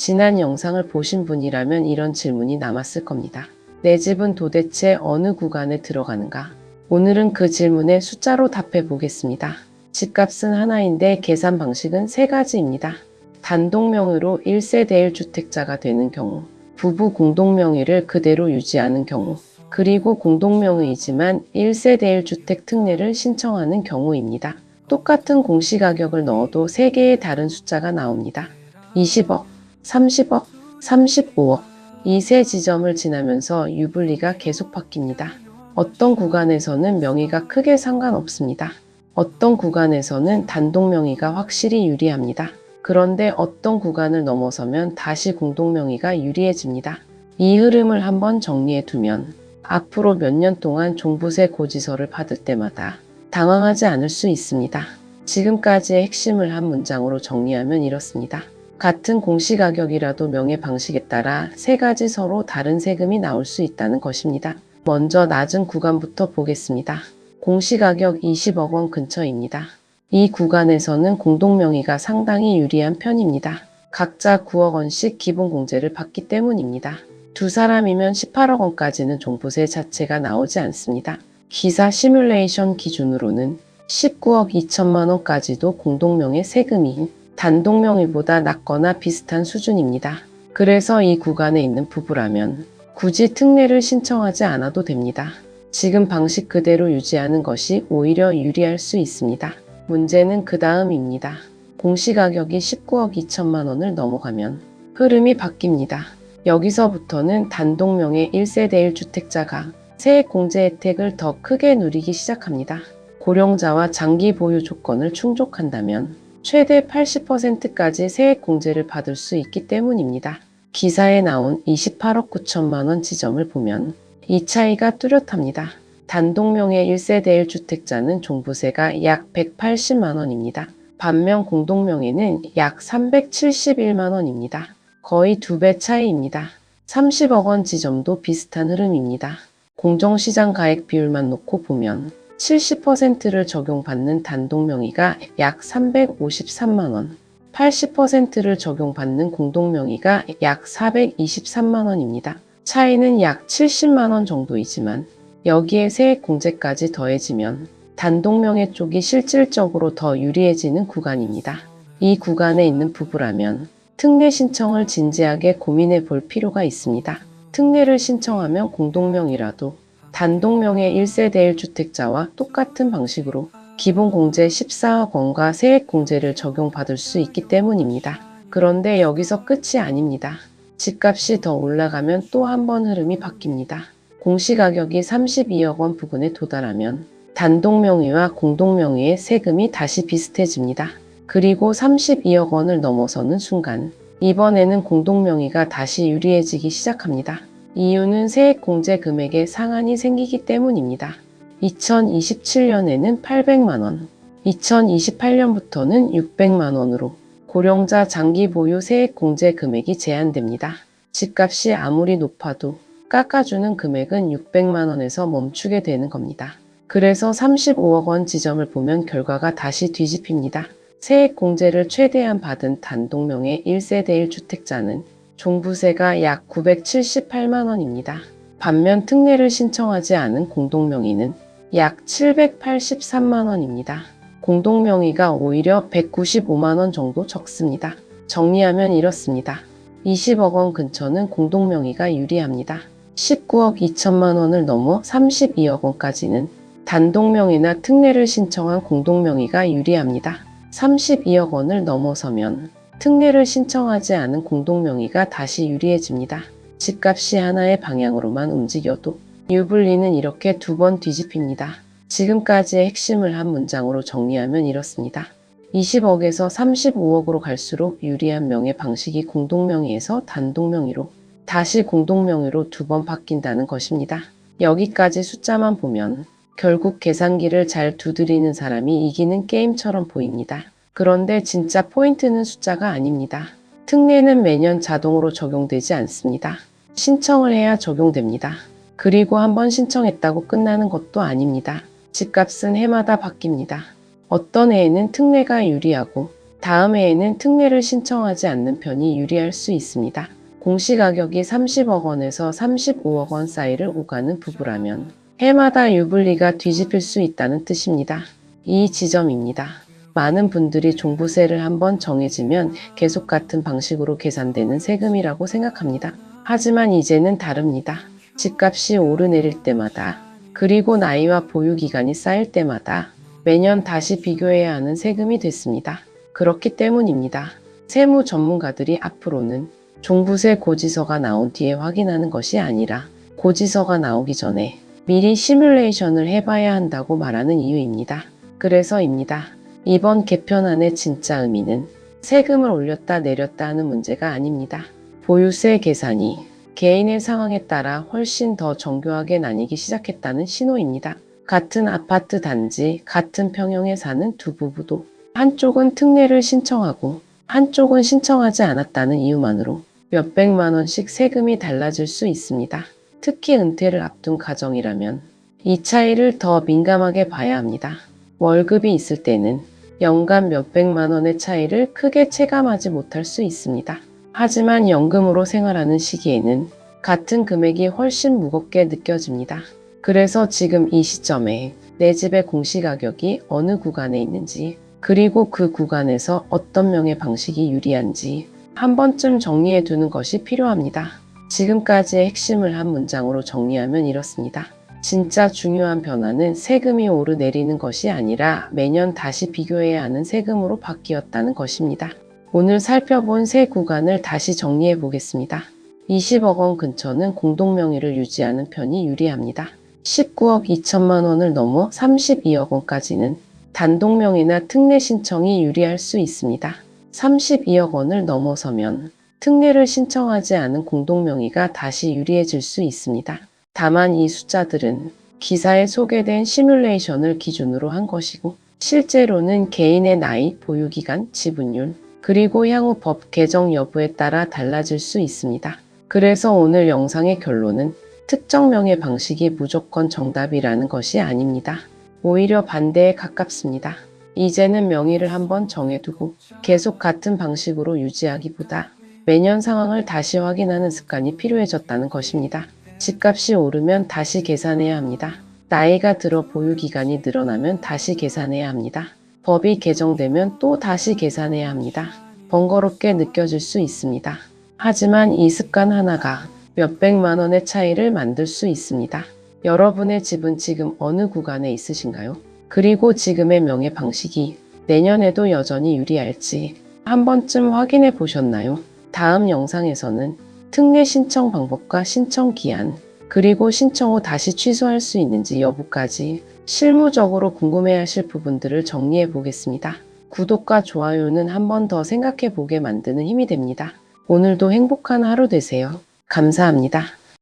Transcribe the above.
지난 영상을 보신 분이라면 이런 질문이 남았을 겁니다. 내 집은 도대체 어느 구간에 들어가는가? 오늘은 그 질문에 숫자로 답해 보겠습니다. 집값은 하나인데 계산 방식은 세 가지입니다. 단독명의로 1세대 1주택자가 되는 경우, 부부 공동명의를 그대로 유지하는 경우, 그리고 공동명의이지만 1세대 1주택 특례를 신청하는 경우입니다. 똑같은 공시가격을 넣어도 3개의 다른 숫자가 나옵니다. 20억, 30억, 35억. 이 세 지점을 지나면서 유불리가 계속 바뀝니다. 어떤 구간에서는 명의가 크게 상관없습니다. 어떤 구간에서는 단독명의가 확실히 유리합니다. 그런데 어떤 구간을 넘어서면 다시 공동명의가 유리해집니다. 이 흐름을 한번 정리해 두면 앞으로 몇 년 동안 종부세 고지서를 받을 때마다 당황하지 않을 수 있습니다. 지금까지의 핵심을 한 문장으로 정리하면 이렇습니다. 같은 공시가격이라도 명의 방식에 따라 세 가지 서로 다른 세금이 나올 수 있다는 것입니다. 먼저 낮은 구간부터 보겠습니다. 공시가격 20억 원 근처입니다. 이 구간에서는 공동명의가 상당히 유리한 편입니다. 각자 9억 원씩 기본공제를 받기 때문입니다. 두 사람이면 18억 원까지는 종부세 자체가 나오지 않습니다. 기사 시뮬레이션 기준으로는 19억 2천만 원까지도 공동명의 세금이 단독명의보다 낮거나 비슷한 수준입니다. 그래서 이 구간에 있는 부부라면 굳이 특례를 신청하지 않아도 됩니다. 지금 방식 그대로 유지하는 것이 오히려 유리할 수 있습니다. 문제는 그 다음입니다. 공시가격이 19억 2천만 원을 넘어가면 흐름이 바뀝니다. 여기서부터는 단독명의 1세대 1주택자가 세액공제 혜택을 더 크게 누리기 시작합니다. 고령자와 장기 보유 조건을 충족한다면 최대 80%까지 세액공제를 받을 수 있기 때문입니다. 기사에 나온 28억 9천만 원 지점을 보면 이 차이가 뚜렷합니다. 단독명의 1세대 1주택자는 종부세가 약 180만 원입니다. 반면 공동명의는 약 371만 원입니다. 거의 2배 차이입니다. 30억 원 지점도 비슷한 흐름입니다. 공정시장 가액 비율만 놓고 보면 70%를 적용받는 단독명의가 약 353만 원, 80%를 적용받는 공동명의가 약 423만 원입니다. 차이는 약 70만 원 정도이지만 여기에 세액공제까지 더해지면 단독명의 쪽이 실질적으로 더 유리해지는 구간입니다. 이 구간에 있는 부부라면 특례 신청을 진지하게 고민해 볼 필요가 있습니다. 특례를 신청하면 공동명의라도 단독명의 1세대 1주택자와 똑같은 방식으로 기본공제 14억 원과 세액공제를 적용받을 수 있기 때문입니다. 그런데 여기서 끝이 아닙니다. 집값이 더 올라가면 또 한 번 흐름이 바뀝니다. 공시가격이 32억 원 부근에 도달하면 단독명의와 공동명의의 세금이 다시 비슷해집니다. 그리고 32억 원을 넘어서는 순간 이번에는 공동명의가 다시 유리해지기 시작합니다. 이유는 세액공제 금액에 상한이 생기기 때문입니다. 2027년에는 800만 원, 2028년부터는 600만 원으로 고령자 장기 보유 세액공제 금액이 제한됩니다. 집값이 아무리 높아도 깎아주는 금액은 600만 원에서 멈추게 되는 겁니다. 그래서 35억 원 지점을 보면 결과가 다시 뒤집힙니다. 세액공제를 최대한 받은 단독명의 1세대 1주택자는 종부세가 약 978만 원입니다. 반면 특례를 신청하지 않은 공동명의는 약 783만 원입니다. 공동명의가 오히려 195만 원 정도 적습니다. 정리하면 이렇습니다. 20억 원 근처는 공동명의가 유리합니다. 19억 2천만 원을 넘어 32억 원까지는 단독명의나 특례를 신청한 공동명의가 유리합니다. 32억 원을 넘어서면 특례를 신청하지 않은 공동명의가 다시 유리해집니다. 집값이 하나의 방향으로만 움직여도 유불리는 이렇게 두 번 뒤집힙니다. 지금까지의 핵심을 한 문장으로 정리하면 이렇습니다. 20억에서 35억으로 갈수록 유리한 명의 방식이 공동명의에서 단독명의로 다시 공동명의로 두 번 바뀐다는 것입니다. 여기까지 숫자만 보면 결국 계산기를 잘 두드리는 사람이 이기는 게임처럼 보입니다. 그런데 진짜 포인트는 숫자가 아닙니다. 특례는 매년 자동으로 적용되지 않습니다. 신청을 해야 적용됩니다. 그리고 한번 신청했다고 끝나는 것도 아닙니다. 집값은 해마다 바뀝니다. 어떤 해에는 특례가 유리하고 다음 해에는 특례를 신청하지 않는 편이 유리할 수 있습니다. 공시가격이 30억 원에서 35억 원 사이를 오가는 부부라면 해마다 유불리가 뒤집힐 수 있다는 뜻입니다. 이 지점입니다. 많은 분들이 종부세를 한번 정해지면 계속 같은 방식으로 계산되는 세금이라고 생각합니다. 하지만 이제는 다릅니다. 집값이 오르내릴 때마다, 그리고 나이와 보유기간이 쌓일 때마다 매년 다시 비교해야 하는 세금이 됐습니다. 그렇기 때문입니다. 세무 전문가들이 앞으로는 종부세 고지서가 나온 뒤에 확인하는 것이 아니라 고지서가 나오기 전에 미리 시뮬레이션을 해봐야 한다고 말하는 이유입니다. 그래서입니다. 이번 개편안의 진짜 의미는 세금을 올렸다 내렸다 하는 문제가 아닙니다. 보유세 계산이 개인의 상황에 따라 훨씬 더 정교하게 나뉘기 시작했다는 신호입니다. 같은 아파트 단지, 같은 평형에 사는 두 부부도 한쪽은 특례를 신청하고 한쪽은 신청하지 않았다는 이유만으로 몇백만 원씩 세금이 달라질 수 있습니다. 특히 은퇴를 앞둔 가정이라면 이 차이를 더 민감하게 봐야 합니다. 월급이 있을 때는 연간 몇백만 원의 차이를 크게 체감하지 못할 수 있습니다. 하지만 연금으로 생활하는 시기에는 같은 금액이 훨씬 무겁게 느껴집니다. 그래서 지금 이 시점에 내 집의 공시가격이 어느 구간에 있는지, 그리고 그 구간에서 어떤 명의 방식이 유리한지 한 번쯤 정리해 두는 것이 필요합니다. 지금까지의 핵심을 한 문장으로 정리하면 이렇습니다. 진짜 중요한 변화는 세금이 오르내리는 것이 아니라 매년 다시 비교해야 하는 세금으로 바뀌었다는 것입니다. 오늘 살펴본 세 구간을 다시 정리해 보겠습니다. 20억 원 근처는 공동명의를 유지하는 편이 유리합니다. 19억 2천만 원을 넘어 32억 원까지는 단독명의나 특례 신청이 유리할 수 있습니다. 32억 원을 넘어서면 특례를 신청하지 않은 공동명의가 다시 유리해질 수 있습니다. 다만 이 숫자들은 기사에 소개된 시뮬레이션을 기준으로 한 것이고 실제로는 개인의 나이, 보유기간, 지분율, 그리고 향후 법 개정 여부에 따라 달라질 수 있습니다. 그래서 오늘 영상의 결론은 특정 명의 방식이 무조건 정답이라는 것이 아닙니다. 오히려 반대에 가깝습니다. 이제는 명의를 한번 정해두고 계속 같은 방식으로 유지하기보다 매년 상황을 다시 확인하는 습관이 필요해졌다는 것입니다. 집값이 오르면 다시 계산해야 합니다. 나이가 들어 보유기간이 늘어나면 다시 계산해야 합니다. 법이 개정되면 또 다시 계산해야 합니다. 번거롭게 느껴질 수 있습니다. 하지만 이 습관 하나가 몇백만 원의 차이를 만들 수 있습니다. 여러분의 집은 지금 어느 구간에 있으신가요? 그리고 지금의 명의 방식이 내년에도 여전히 유리할지 한 번쯤 확인해 보셨나요? 다음 영상에서는 특례 신청 방법과 신청 기한, 그리고 신청 후 다시 취소할 수 있는지 여부까지 실무적으로 궁금해하실 부분들을 정리해 보겠습니다. 구독과 좋아요는 한 번 더 생각해 보게 만드는 힘이 됩니다. 오늘도 행복한 하루 되세요. 감사합니다.